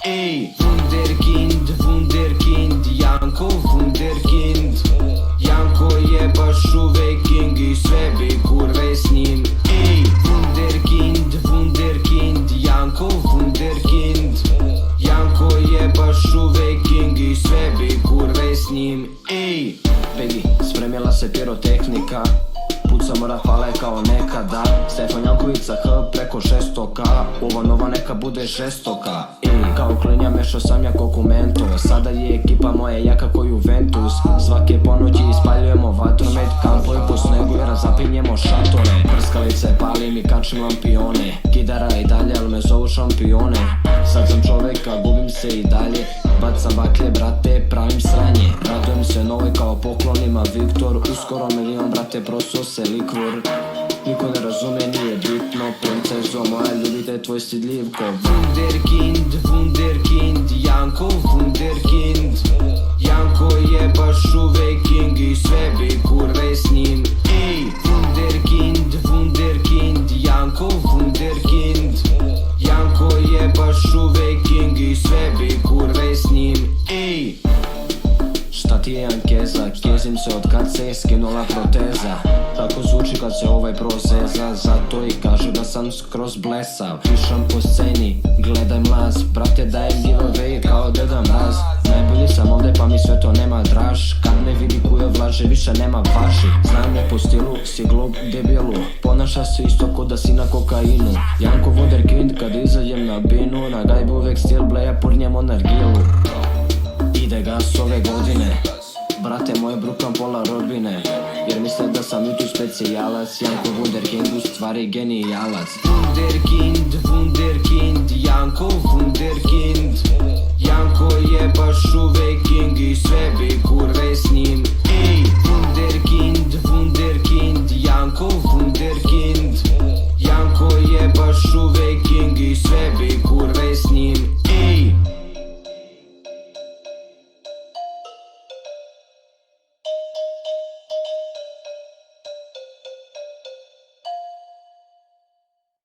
Ej, wunderkind, wunderkind, Janko wunderkind. Janko je baš uvek king i sve bi kurve s njim. Ej, wunderkind, wunderkind, Janko wunderkind. Janko je baš uvek king i sve bi kurve s njim. Ej, Peggy, spremila se pirotehnika, pucamo rafale kao nekada. Stefan Jankovica H preko 600k, ova nova neka bude 600k. Kao klinja mešao sam ja kokumento, sada je ekipa moja jaka ko Juventus. Svake ponoći ispaljujemo vatromet, kampovi po snegu i razapinjemo šatore. Prskalice palim i kačim lampione, kidara i dalje al me zovu šampione. Sad sam čoveka, gubim se i dalje, bacam baklje brate, pravim sranje. Radujem se novoj kao poklonima Viktor, uskoro milion brate prosuo se likvor. Niko ne razume, nije bitno, princezo moja, ljubite tvoj stidljivko. Wunderkind, wunderkind, Janko wunderkind. Janko je baš uvek king i sve bi kurve s njim. Ej, wunderkind, wunderkind, Janko wunderkind. Janko je baš uvek king i sve bi kurve s njim. Ej, šta ti je Ankeza, kezim se od kad se je skinula proteza. Tako zvuči kad se ovaj prozeza, zato i kaže da sam skroz blesav. Pišam po sceni, gledaj mlaz, brate dajem giveaway kao Deda Mraz. Najbolji sam ovde pa mi sve to nema draž, kad me vidi kujo vlaže više nema vaši. Znam me po stilu, si glup debilu, ponaša se isto ko da si na kokainu. Janko wunderkind kad izađem na binu, na gajbu uvek stil bleja purnjemo nargilu. Ide gas ove godine, brate moje brukam pola rodbine, jer misle da sam YouTube specijalac. Janko wunderkind u stvari genijalac. Wunderkind, wunderkind, Janko wunderkind.